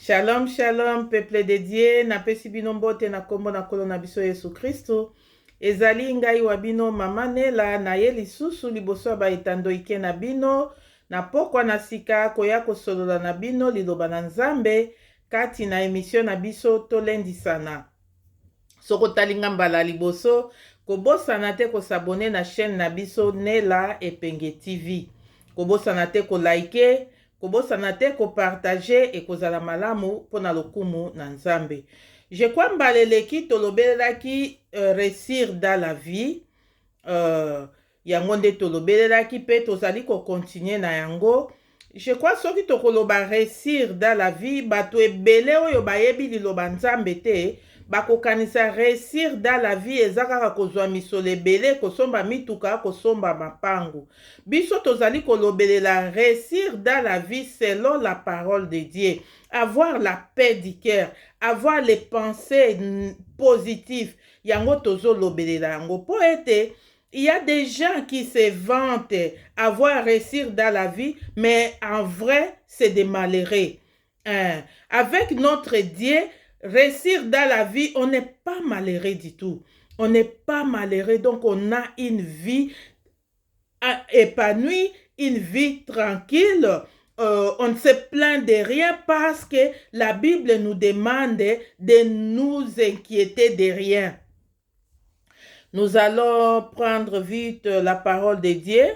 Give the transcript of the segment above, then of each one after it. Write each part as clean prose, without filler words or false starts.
Shalom, shalom, peuple de Dieu, na pesi bino mbote na kombo na kolo na biso Yesu Kristo. Ezali ngai wa bino mama Nela na ye lisusu liboso ya baetando ike na bino, na pokwa na sika koya kosolola na bino liloba na Nzambe kati na emission na biso tolendisana. Soko talinga mbala liboso, kobosana te kosabone na chaîne na biso Nela Epenge TV. Kobosana te ko like, kobosana te ko partager et kozala malamu pona lokumu na Nzambe. Je crois mbaleleki tolobelaki réussir dans la vie. Yango nde tolobelaki pe tozali ko continuer na yango. Je crois soki tokoloba réussir dans la vie, bato ebele oyo bayebi liloba Nzambe te, bakokanisa réussir dans la vie ezakaka kozwa misolo ebele, kosomba mituka, kosomba mapangu. Biso tozali kolobelela réussir dans la vie selon la parole de Dieu. Avoir la paix du cœur, avoir les pensées positives. Yango tozo lobelela yango po ete il y a des gens qui se vantent avoir réussir dans la vie, mais en vrai, c'est des malheureux. Avec notre Dieu, réussir dans la vie, on n'est pas malheureux du tout. On n'est pas malheureux, donc on a une vie épanouie, une vie tranquille. On ne se plaint de rien parce que la Bible nous demande de nous inquiéter de rien. Nous allons prendre vite la parole de Dieu.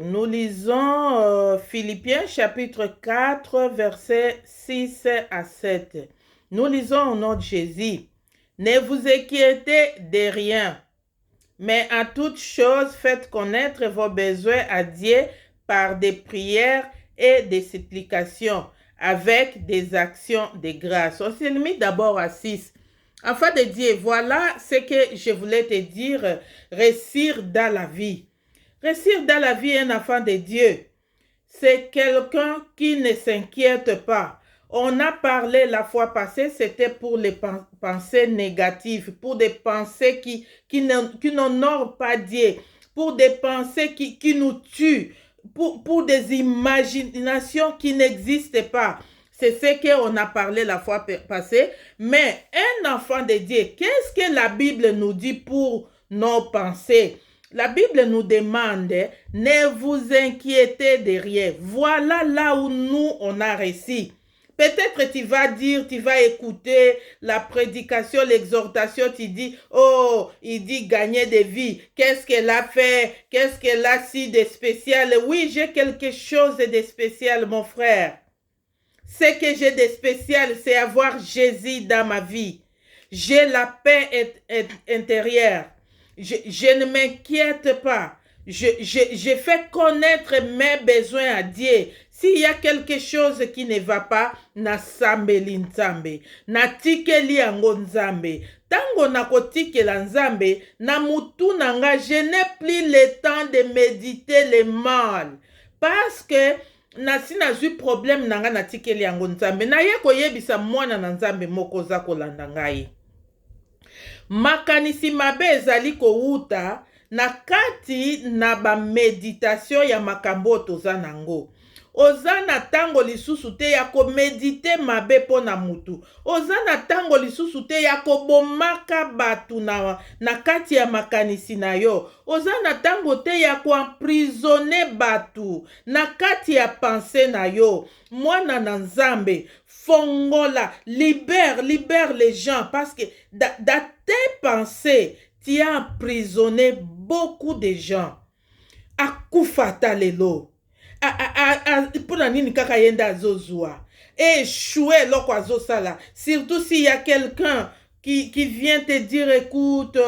Nous lisons Philippiens chapitre 4, versets 6 à 7. Nous lisons au nom de Jésus. Ne vous inquiétez de rien, mais en toute chose faites connaître vos besoins à Dieu par des prières et des supplications, avec des actions de grâce. On s'est mis d'abord à 6. Afin de dire, voilà ce que je voulais te dire, réussir dans la vie. Réussir dans la vie, un enfant de Dieu, c'est quelqu'un qui ne s'inquiète pas. On a parlé la fois passée, c'était pour les pensées négatives, pour des pensées qui n'honorent pas Dieu, pour des pensées qui nous tuent, pour des imaginations qui n'existent pas. C'est ce qu'on a parlé la fois passée. Mais un enfant de Dieu, qu'est-ce que la Bible nous dit pour nos pensées? La Bible nous demande, ne vous inquiétez de rien. Voilà là où nous, on a réussi. Peut-être tu vas dire, tu vas écouter la prédication, l'exhortation, tu dis, oh, il dit gagner des vies. Qu'est-ce qu'elle a fait? Qu'est-ce qu'elle a si de spécial? Oui, j'ai quelque chose de spécial, mon frère. Ce que j'ai de spécial, c'est avoir Jésus dans ma vie. J'ai la paix intérieure. Je ne m'inquiète pas. Je fais connaître mes besoins à Dieu. S'il y a quelque chose qui ne va pas, na sambeli nzambe, na tikeli yango nzambe. Tango na kotikela nzambe, na mutu nanga, je n'ai plus le temps de méditer le mal. Parce que nasi nazwi problème nanga na tikeli yango nzambe, na ye koyebisa mwana na nzambe moko za kolanda ngai. Makanisi mabe ezali kouta na kati na ba méditation ya makambo toza nango. Oza na tango lisusu te ya ko méditer mabe po na mutu. Oza na tango lisusu te ya ko bomaka batu na kati ya makanisi na yo. Oza na tango te ya ko emprisonner batu na kati ya pensée na yo. Mwana na nzambe, fongola, libère les gens parce que dans tes pensées, tu as emprisonné beaucoup de gens. Akufata lelo. Pona nini kaka yenda azozua. Échouer loko azosala. Surtout s'il y a quelqu'un qui vient te dire, écoute,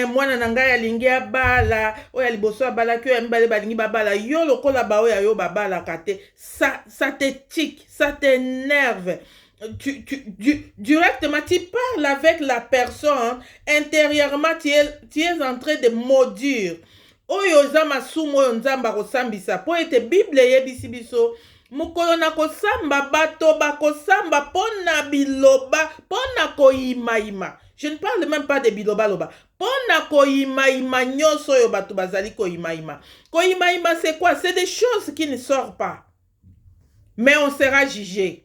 mwana nanga ya lingi abala, oya liboso abala, kyo ya mbale balingi babala, yo lokola ba oya yo babala kate, ça te tique, ça t'énerve. Directement, tu parles avec la personne, intérieurement, tu es en train de maudire. Oyo zama sumo oyo nzamba kosambisa po ete Bible yebisi biso mukolo na kosamba bato bakosamba pona biloba pona koyimayima. Je ne parle même pas de biloba loba. Pona koyimayima nyoso oyo bato bazali koyimayima. Koyimayima c'est quoi? C'est des choses qui ne sortent pas. mais on sera jugé.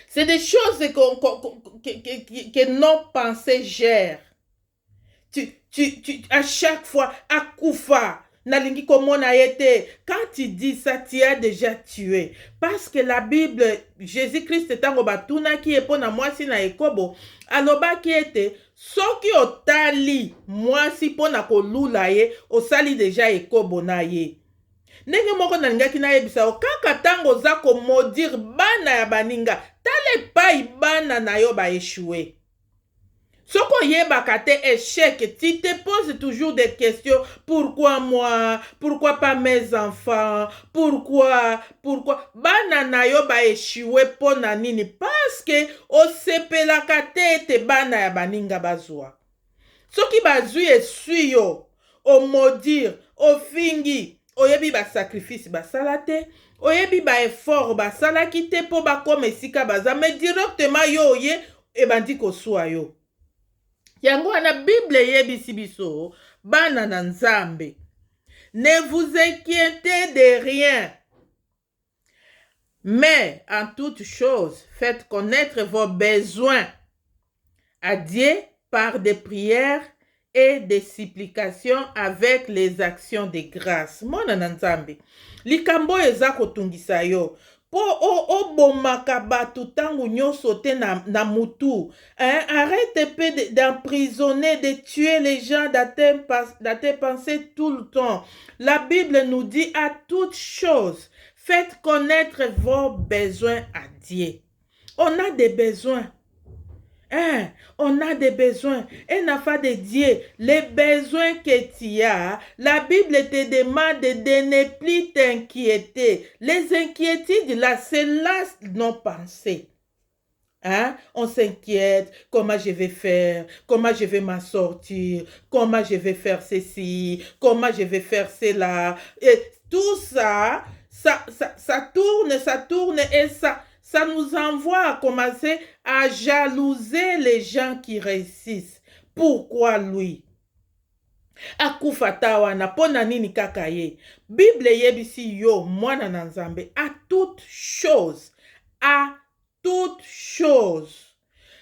C'est des choses que nos pensées gèrent. À chaque fois, à Koufa, Nalingi komona yete, quand tu dis ça, tu as déjà tué. Parce que la Bible, Jésus-Christ tango batuna ki epona mwasi na ekobo, aloba ki ete, soki otali mwasi pona kolula ye, osali déjà ekobo na ye. Ndenge moko nalingaki nayebisa yo, kaka tango za komodire bana ya baninga, tale pai bana na yo ba échoué. Soko yebaka te échec, tu te poses toujours des questions. Pourquoi moi? Pourquoi pas mes enfants? Pourquoi? Bana na yo ba échoué pona nini? Parce que osepelaka te bana ya baninga bazwa. Soki bazwi esui yo, o maudire, o fingi, oyebi ba sacrifice basala te, oyebi ba effort basala ki te po bakoma esika baza, mais directement yo oye ebandi kosua yo. Yango wana Bible yebisi biso, bana na Nzambe, ne vous inquiétez de rien, mais en toute chose, faites connaître vos besoins à Dieu par des prières et des supplications avec les actions de grâce. Mwana na Nzambe, likambo eza kotungisa yo. Po obomaka batu tangu nyonso te na mutu. Arrête peu d'emprisonner, de tuer les gens dans tes pensées tout le temps. La Bible nous dit à toutes choses, faites connaître vos besoins à Dieu. On a des besoins. On a des besoins. Un enfant de Dieu, les besoins que tu as, la Bible te demande de ne plus t'inquiéter. Les inquiétudes là, c'est là nos pensées. On s'inquiète, comment je vais faire, comment je vais m'en sortir, comment je vais faire ceci, comment je vais faire cela. Et tout ça, ça tourne et ça nous envoie à commencer à jalouser les gens qui réussissent. Pourquoi lui? Akufata wana pona nini kaka ye? Bible yebisi yo mwana na Nzambe à toute chose. À toute chose.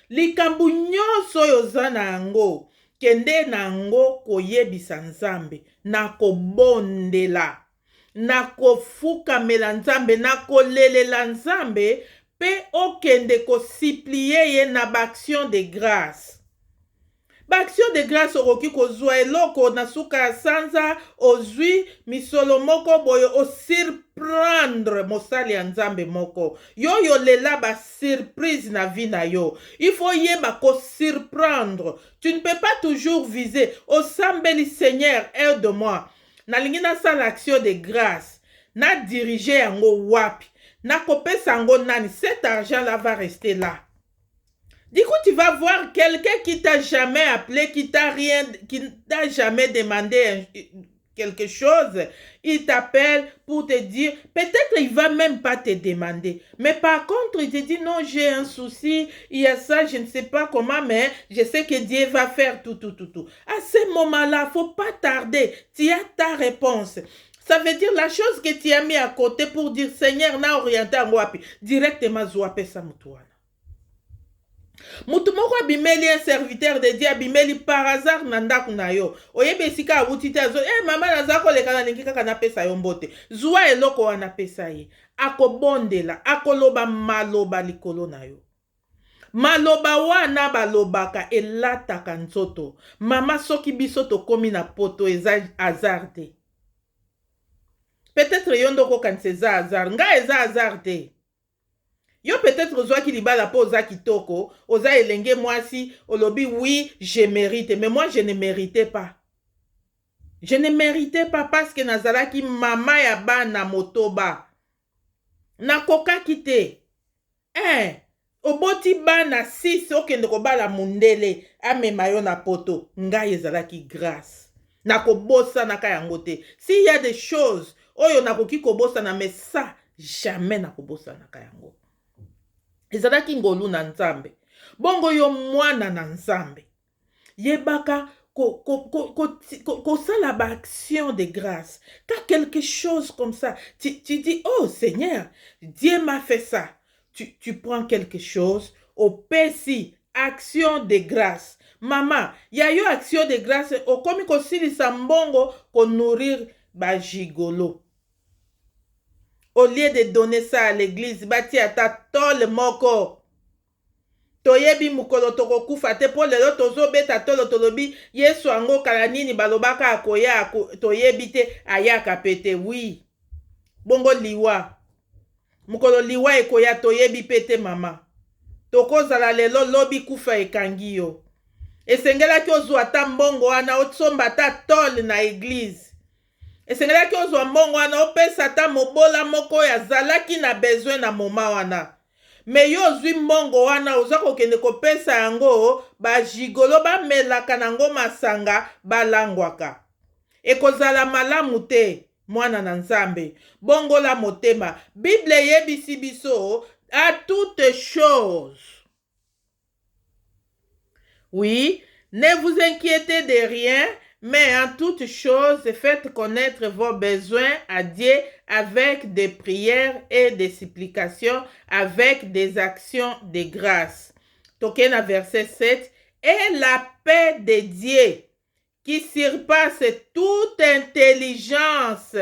Likambu nyonso yoza na yango kende na yango koyebisa Nzambe na kobondela. Na kofukamela Nzambe na kolelela Nzambe pe okende kosiplie ye na b'action de grâce. B'action de grâce okoki kozwa eloko na suka ya sanza ozwi misolo moko boye o surprendre mosali ya Nzambe moko. Yo lela ba surprise na vie na yo. Il faut yeba ko surprendre. Tu ne peux pas toujours viser au sambeli Seigneur aide-moi. Nalingi nasala action de grâce. Na diriger yango wapi. Na kopesa yango nani. Cet argent là va rester là. Du coup, tu vas voir quelqu'un qui t'a jamais appelé, qui t'a jamais demandé quelque chose. Il t'appelle pour te dire, peut-être il va même pas te demander. Mais par contre, il te dit, non, j'ai un souci, il y a ça, je ne sais pas comment, mais je sais que Dieu va faire tout. À ce moment-là, faut pas tarder. Tu as ta réponse. Ça veut dire la chose que tu as mis à côté pour dire, Seigneur, na orienté en wapi. Directement, zouape sa mutouana. Mutu moko abimeli un serviteur de Dieu abimeli par hasard na ndaku na yo. Oyebe esika awuti te azo, mama naza koleka na lingi kaka napesa yo mbote. Zwa eloko wana pesa ye. Akobondela, akoloba maloba likolo na yo. Maloba wana balobaka elataka nzoto. Mama soki biso tokomi na poto eza hasard te. Peut-être yo ndoko kanisa eza hasard. Nga eza hasard te. Yo peut-être ozwa ki libala po oza kitoko, oza elenge mwasi, olobi oui, je mérite, mais moi je ne méritais pas. Je ne méritais pas parce que nazalaki mama ya bana motoba. Nakoka kite. Oboti bana 6 okende kobala mundele, amema yo na poto, ngai ezalaki grâce. Nakobosa naka yango te. S'il y a des choses, oyo nakoki kobosa na mais ça, jamais nakobosa naka yango. Ezalaki ngolu na Nzambe. Bongo yo mwana na Nzambe. Yebaka ça la action de grâce. Quand quelque chose comme ça, tu dis, oh Seigneur, Dieu m'a fait ça. Tu prends quelque chose, au pesi, action de grâce. Maman, il y a eu action de grâce, au komi kosili sambongo, ko nourrir ba gigolo. Au lieu de donner ça à l'église, bati ata tol moko. Toyebi mukolo tokokufa te po lelo tozobeta tolo tolobi Yesu ango kala nini balobaka akoya toyebi te ayaka pete. Oui. Bongo liwa. Mukolo liwa ekoya toyebi pete mama. Tokozala lelo lobi kufa ekangi yo. Esengelaki ozwa ata mbongo wana otsomba ata tol na église. Esengelaki ozwa mbongo wana opesa ata mobola moko ya zalaki na besoin na moma wana. Me yo ozwi mbongo wana oza kokende kopesa yango bajigolo bamelaka nango masanga balangwaka. Ekozala malamu te mwana na Nzambe. Bongola motema. Bible yebisi biso à toutes choses. Oui, ne vous inquiétez de rien, mais en toutes choses, faites connaître vos besoins à Dieu avec des prières et des supplications, avec des actions de grâce. Tokena verset 7. Et la paix de Dieu, qui surpasse toute intelligence,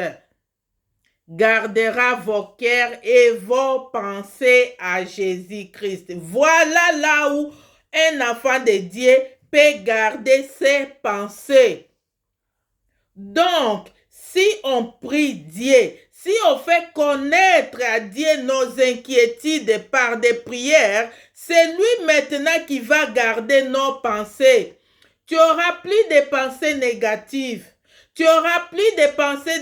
gardera vos cœurs et vos pensées à Jésus-Christ. Voilà là où un enfant de Dieu peut garder ses pensées. Donc, si on prie Dieu, si on fait connaître à Dieu nos inquiétudes par des prières, c'est lui maintenant qui va garder nos pensées. Tu auras plus de pensées négatives. Tu auras plus de pensées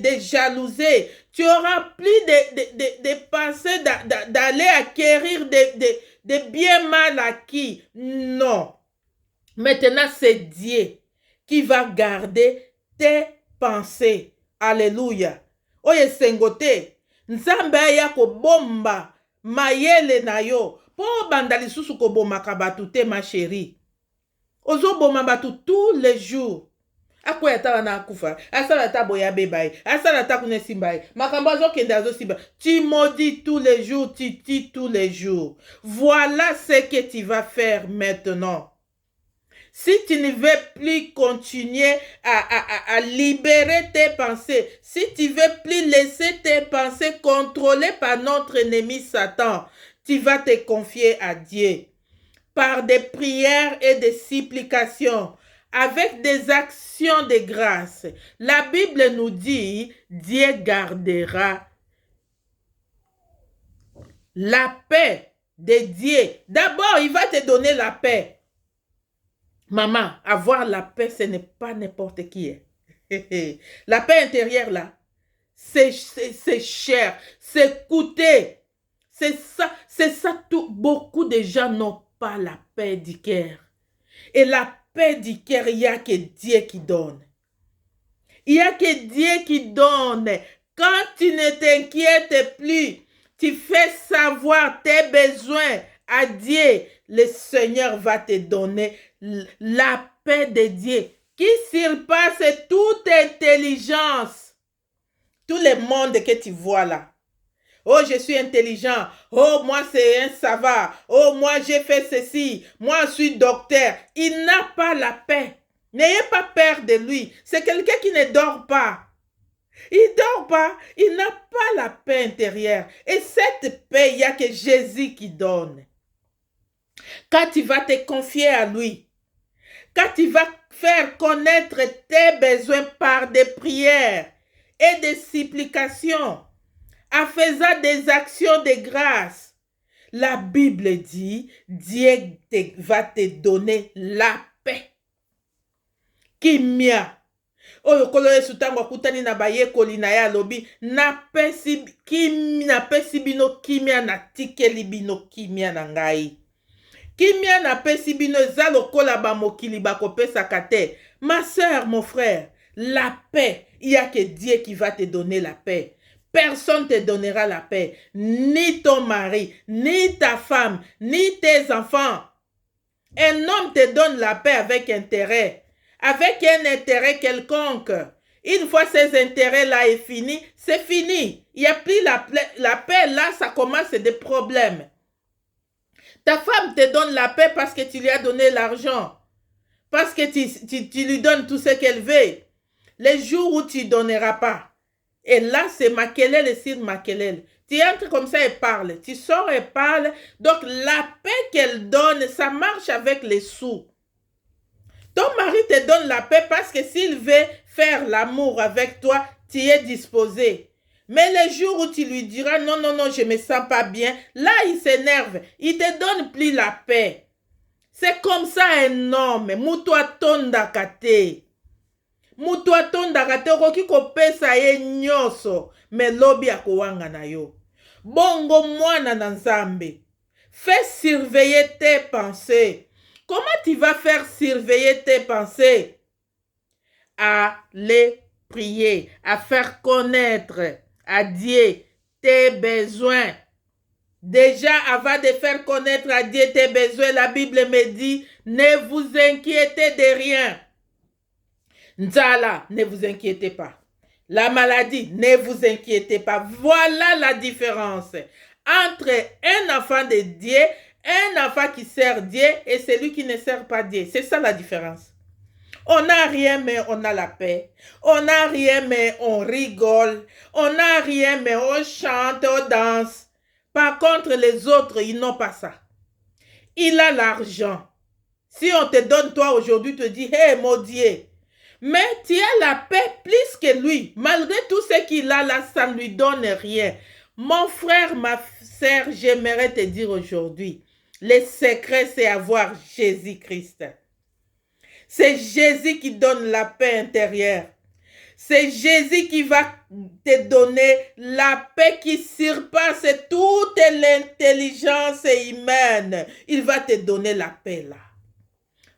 de jalousie. Tu auras plus de pensées d'aller acquérir des biens mal acquis. Non. Maintenant, c'est Dieu qui va garder tes pensées. Alléluia. Oye sengote. Nzambe ya ko bomba mayele na yo. Po bandali susu ko bomaka batu te ma chérie. Ozo boma batu tous les jours. Akoya ta na akufa. Asala ta boya bebai. Asala ta kune simbai. Makambo azo kende azo simba. Tu maudis tous les jours. Tu dis tous les jours. Voilà ce que tu vas faire maintenant. Si tu ne veux plus continuer à libérer tes pensées, si tu ne veux plus laisser tes pensées contrôlées par notre ennemi Satan, tu vas te confier à Dieu par des prières et des supplications, avec des actions de grâce. La Bible nous dit, Dieu gardera la paix de Dieu. D'abord, il va te donner la paix. Maman, avoir la paix, ce n'est pas n'importe qui est. La paix intérieure, là, c'est cher, c'est coûteux. C'est ça tout. Beaucoup de gens n'ont pas la paix du cœur. Et la paix du cœur, il n'y a que Dieu qui donne. Il n'y a que Dieu qui donne. Quand tu ne t'inquiètes plus, tu fais savoir tes besoins à Dieu, le Seigneur va te donner la paix de Dieu qui surpasse toute intelligence. Tout le monde que tu vois là. Oh, je suis intelligent. Oh, moi, c'est un savant. Oh, moi, j'ai fait ceci. Moi, je suis docteur. Il n'a pas la paix. N'ayez pas peur de lui. C'est quelqu'un qui ne dort pas. Il ne dort pas. Il n'a pas la paix intérieure. Et cette paix, il n'y a que Jésus qui donne. Quand tu vas te confier à lui, quand tu vas faire connaître tes besoins par des prières et des supplications, en faisant des actions de grâce, la Bible dit, Dieu va te donner la paix. Kimia. Oyo kolo yesu tango akutani na bayekoli na ya lobi napesi bino kimia na tikeli bino kimia na ngai. Kimia napesi bino eza lokola ba mokili bakopesaka te. Ma sœur, mon frère, la paix, il y a que Dieu qui va te donner la paix. Personne ne te donnera la paix, ni ton mari, ni ta femme, ni tes enfants. Un homme te donne la paix avec intérêt. avec un intérêt quelconque. Une fois ces intérêts-là est fini, c'est fini. Il n'y a plus la paix, là, ça commence des problèmes. Ta femme te donne la paix parce que tu lui as donné l'argent, parce que tu lui donnes tout ce qu'elle veut. Les jours où tu ne donneras pas, et là, c'est Makelele sur Makelele. Tu entres comme ça et parles. Tu sors et parles. Donc, la paix qu'elle donne, ça marche avec les sous. Ton mari te donne la paix parce que s'il veut faire l'amour avec toi, tu es disposé. Mais les jours où tu lui diras non, non, non, je ne me sens pas bien, là, il s'énerve. Il ne te donne plus la paix. C'est comme ça un homme. Mutwa tonda kate. Mutwa tonda kate okoki kopesa ye nyoso. Me lobi akowanga na yo. Bongo mwana na nzambe. Fais surveiller tes pensées. Comment tu vas faire surveiller tes pensées? À les prier, à faire connaître à Dieu tes besoins. Déjà, avant de faire connaître à Dieu tes besoins, la Bible me dit, ne vous inquiétez de rien. Nzala, ne vous inquiétez pas. La maladie, ne vous inquiétez pas. Voilà la différence entre un enfant de Dieu, un enfant qui sert Dieu et celui qui ne sert pas Dieu. C'est ça la différence. On n'a rien, mais on a la paix. On n'a rien, mais on rigole. On n'a rien, mais on chante, on danse. Par contre, les autres, ils n'ont pas ça. Il a l'argent. Si on te donne, toi, aujourd'hui, tu te dis, hé, mon Dieu. Mais tu as la paix plus que lui. Malgré tout ce qu'il a là, ça ne lui donne rien. Mon frère, ma sœur, j'aimerais te dire aujourd'hui, le secret, c'est avoir Jésus-Christ. C'est Jésus qui donne la paix intérieure. C'est Jésus qui va te donner la paix qui surpasse toute l'intelligence humaine. Il va te donner la paix là.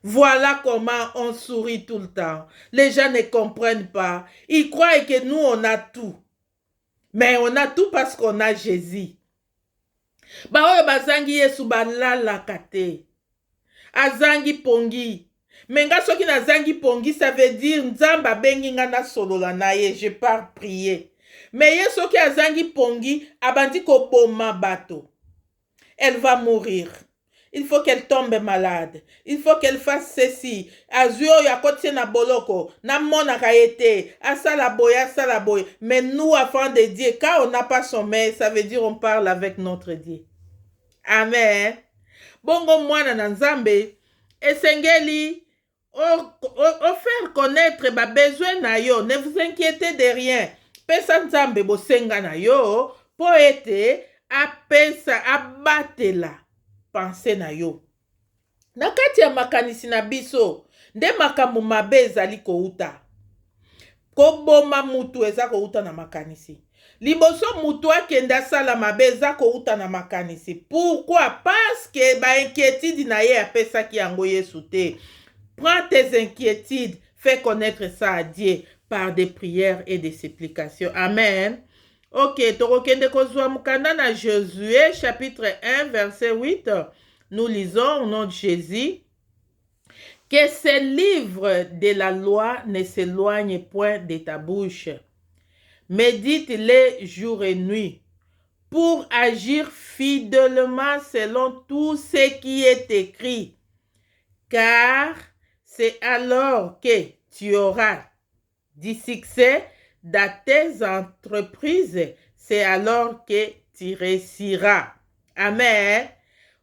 Voilà comment on sourit tout le temps. Les gens ne comprennent pas. Ils croient que nous, on a tout. Mais on a tout parce qu'on a Jésus. Baoyo bazangi Yesu balala kate. Azangi pongi. Menga soki nazangi pongi, ça veut dire nzamba bengi nga na solola na ye, je pars prier. Mais ye soki azangi pongi, abandi ko boma bato. Elle va mourir. Il faut qu'elle tombe malade. Il faut qu'elle fasse ceci. Azuo ya kotie na boloko. Na mona kaete. Asala boy. Mais nous, enfants de Dieu, quand on n'a pas sommeil, ça veut dire on parle avec notre Dieu. Amen. Bongo mwana na nzambe. Esengeli. Faire connaître ba besoin na yo. Ne vous inquiétez de rien. Pesa nzambe bosenga na yo. Po ete apesa abatela. Pense na yo. Na kati ya makanisi na biso, nde makambo mabe ezali kouta. Koboma mutu eza kouta na makanisi. Liboso mutu akende asala mabe eza kouta na makanisi. Pourquoi? Parce que ba inquiétude na ye apesaki yango Yesu te. Prends tes inquiétudes, fais connaître ça à Dieu par des prières et des supplications. Amen. Ok, torokende kozwa mukanda na Josué, chapitre 1, verset 8. Nous lisons au nom de Jésus. Que ces livres de la loi ne s'éloignent point de ta bouche. Médite-les jour et nuit pour agir fidèlement selon tout ce qui est écrit. Car c'est alors que tu auras du succès dans tes entreprises, c'est alors que tu réussiras. Amen.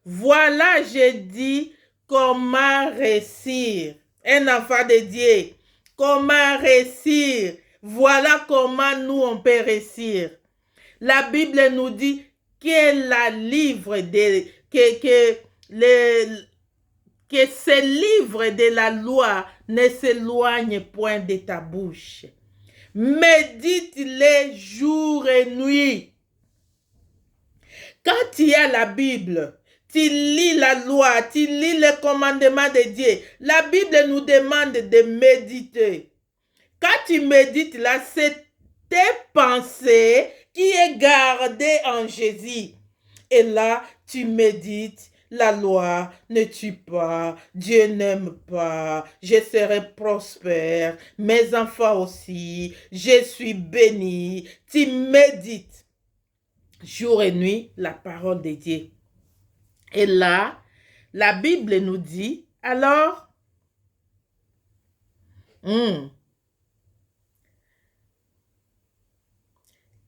Voilà, je dis, comment réussir. Un enfant de Dieu, comment réussir. Voilà comment nous, on peut réussir. La Bible nous dit que la livre que ces livres de la loi ne s'éloignent point de ta bouche. Médite-les jour et nuit. Quand tu as la Bible, tu lis la loi, tu lis les commandements de Dieu. La Bible nous demande de méditer. Quand tu médites là, c'est tes pensées qui est gardée en Jésus. Et là, tu médites la loi ne tue pas, Dieu n'aime pas, je serai prospère, mes enfants aussi, je suis béni. Tu médites jour et nuit la parole de Dieu. Et là, la Bible nous dit, alors,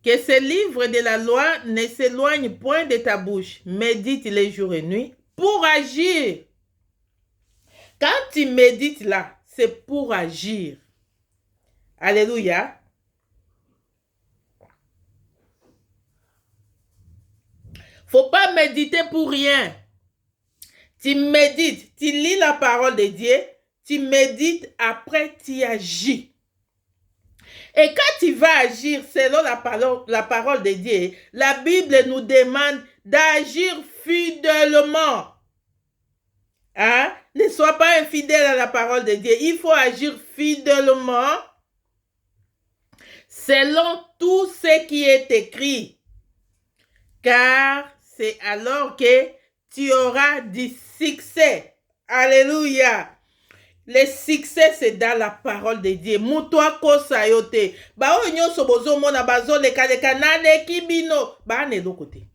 que ce livre de la loi ne s'éloigne point de ta bouche. Médite les jours et nuit pour agir. Quand tu médites là, c'est pour agir. Alléluia. Faut pas méditer pour rien. Tu médites, tu lis la parole de Dieu, tu médites, après tu agis. Et quand tu vas agir selon la parole de Dieu, la Bible nous demande d'agir fidèlement. Hein? Ne sois pas infidèle à la parole de Dieu. Il faut agir fidèlement selon tout ce qui est écrit. Car c'est alors que tu auras du succès. Alléluia. Le succès, c'est dans la parole de Dieu. Moutoua kosa yote. Ba o nyonso bozo mona bazo leka nane kibino. Ba ne do côté.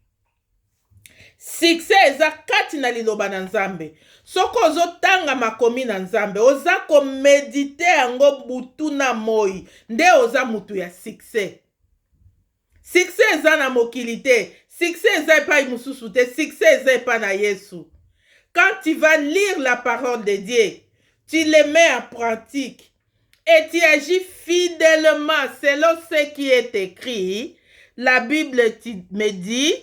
Succès eza kati na liloba na Nzambe. Soko ozo tanga makomi na Nzambe. Oza ko medite yango butu na moi. Nde oza mutu ya succès. Succès eza na mokili te. Succès eza epai mususu te. Succès eza epai na Yesu. Quand tu vas lire la parole de Dieu, tu les mets en pratique et tu agis fidèlement selon ce qui est écrit. La Bible me dit,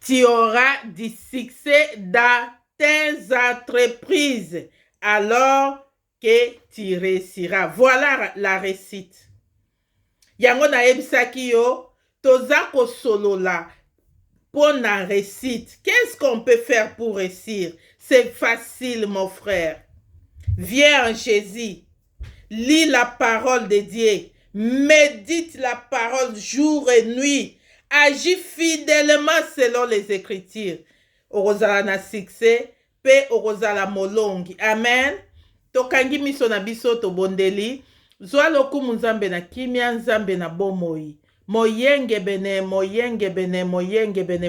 tu auras du succès dans tes entreprises alors que tu réussiras. Voilà la réussite. Yango na ebisaki yo, toza ko solola pour la réussite. Qu'est-ce qu'on peut faire pour réussir? C'est facile, mon frère. Viens en Jésus. Lis la parole de Dieu. Médite la parole jour et nuit. Agis fidèlement selon les Écritures. Orozala na succès, pe orozala molongi. Amen. Tokangi miso na biso to bondeli. Zwa lokumu Nzambe na kimia, Nzambe na bomoi. Moyenge bene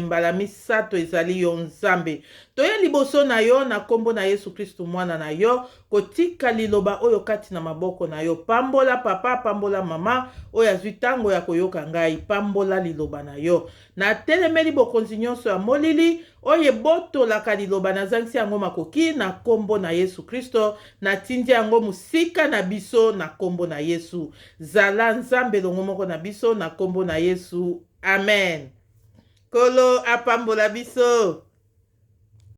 mbala misato ezali yo Nzambe. Toye liboso na yo na kombo na Yesu Kristu mwana na yo, kotika liloba oyo kati na maboko na yo. Pambola papa, pambola mama, oyo azwi tango ya koyoka ngai, pambola liloba na yo. Na telemeli bokonzi nyonso ya molili, oye botolaka liloba na zangisi yango makoki na kombo na Yesu Kristo, na tindi yango musika na biso na kombo na Yesu. Zala Nzambe longo moko na biso na kombo na Yesu. Amen. Kolo apambola biso.